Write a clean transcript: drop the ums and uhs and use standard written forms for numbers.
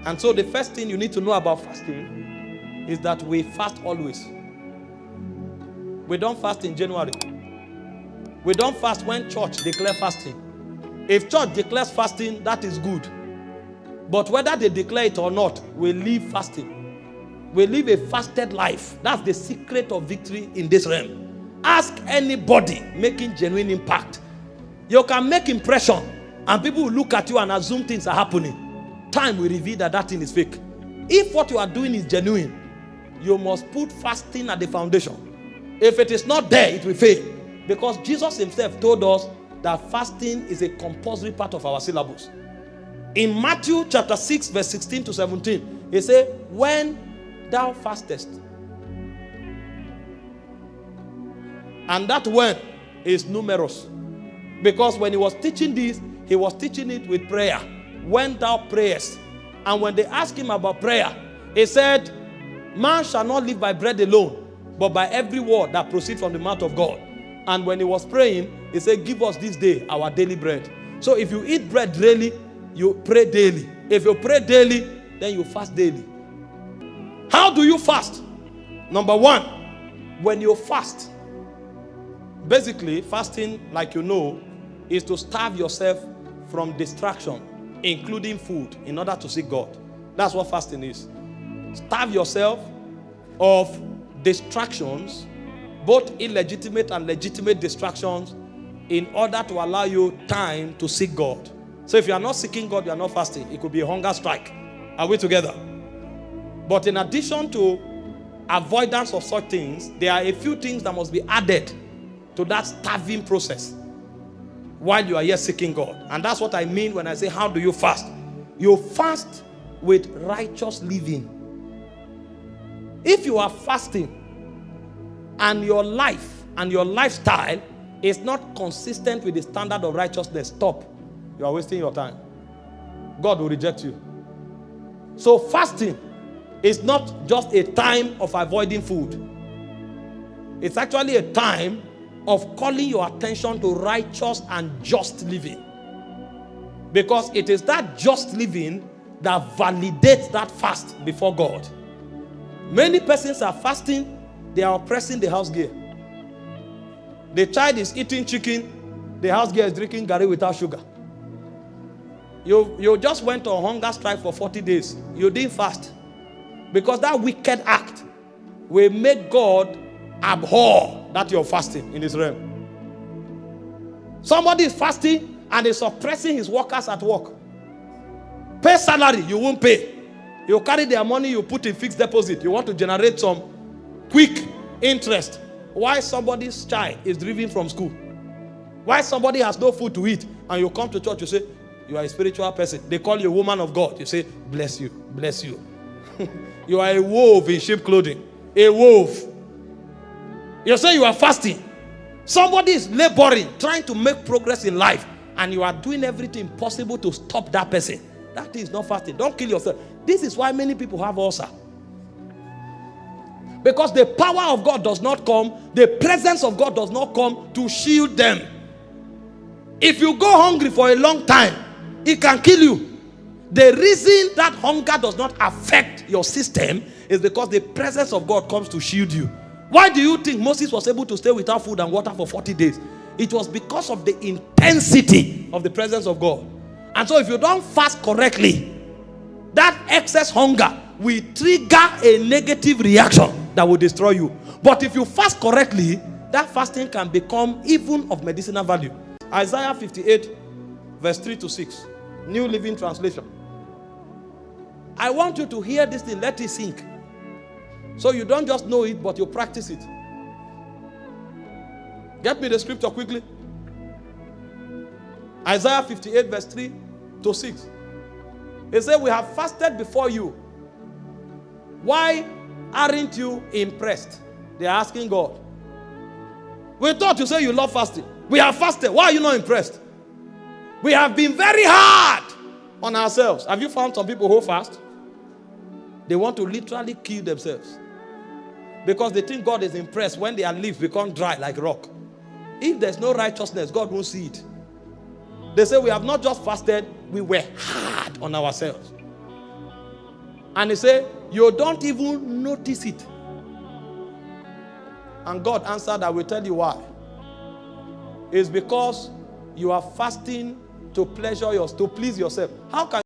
And so the first thing you need to know about fasting is that we fast always. We don't fast in January. We don't fast when church declares fasting. If church declares fasting, that is good. But whether they declare it or not, we live fasting. We live a fasted life. That's the secret of victory in this realm. Ask anybody making genuine impact. You can make impression and people will look at you and assume things are happening. Time will reveal that that thing is fake. If what you are doing is genuine, you must put fasting at the foundation. If it is not there, it will fail. Because Jesus himself told us that fasting is a compulsory part of our syllabus. In Matthew chapter 6 verse 16 to 17, he said, when thou fastest. And that when is numerous. Because when he was teaching this, he was teaching it with prayer. When thou prayest. And when they asked him about prayer, he said, man shall not live by bread alone, but by every word that proceeds from the mouth of God. And when he was praying, he said, give us this day our daily bread. So if you eat bread daily, you pray daily. If you pray daily, then you fast daily. How do you fast? Number one, when you fast, basically fasting, like you know, is to starve yourself from distraction, including food, in order to seek God. That's what fasting is. Starve yourself of distractions, both illegitimate and legitimate distractions, in order to allow you time to seek God. So if you are not seeking God, you are not fasting. It could be a hunger strike. Are we together? But in addition to avoidance of such things, there are a few things that must be added to that starving process while you are here seeking God. And that's what I mean when I say, how do you fast? You fast with righteous living. If you are fasting and your life and your lifestyle is not consistent with the standard of righteousness, stop. You are wasting your time. God will reject you. So fasting is not just a time of avoiding food. It's actually a time of calling your attention to righteous and just living. Because it is that just living that validates that fast before God. Many persons are fasting, they are oppressing the house girl. The child is eating chicken, the house girl is drinking garri without sugar. You just went on hunger strike for 40 days. You didn't fast. Because that wicked act will make God abhor that you're fasting in this realm. Somebody is fasting and is suppressing his workers at work. Pay salary, you won't pay. You carry their money, you put in fixed deposit. You want to generate some quick interest. Why somebody's child is driven from school? Why somebody has no food to eat? And you come to church, you say, you are a spiritual person. They call you a woman of God. You say, bless you, bless you. You are a wolf in sheep clothing. A wolf. You say you are fasting. Somebody is laboring, trying to make progress in life, and you are doing everything possible to stop that person. That is not fasting. Don't kill yourself. This is why many people have ulcer. Because the power of God does not come, the presence of God does not come to shield them. If you go hungry for a long time, it can kill you. The reason that hunger does not affect your system is because the presence of God comes to shield you. Why do you think Moses was able to stay without food and water for 40 days? It was because of the intensity of the presence of God. And so if you don't fast correctly, that excess hunger will trigger a negative reaction that will destroy you. But if you fast correctly, that fasting can become even of medicinal value. Isaiah 58 verse 3 to 6. New Living Translation. I want you to hear this thing. Let it sink. So you don't just know it, but you practice it. Get me the scripture quickly. Isaiah 58 verse 3 to 6. It says, we have fasted before you. Why aren't you impressed? They are asking God. We thought you say you love fasting. We have fasted. Why are you not impressed? We have been very hard on ourselves. Have you found some people who fast? They want to literally kill themselves. Because they think God is impressed when their leaves become dry like rock. If there's no righteousness, God won't see it. They say we have not just fasted, we were hard on ourselves. And he said, you don't even notice it. And God answered, I will tell you why. It's because you are fasting to please yourself. How can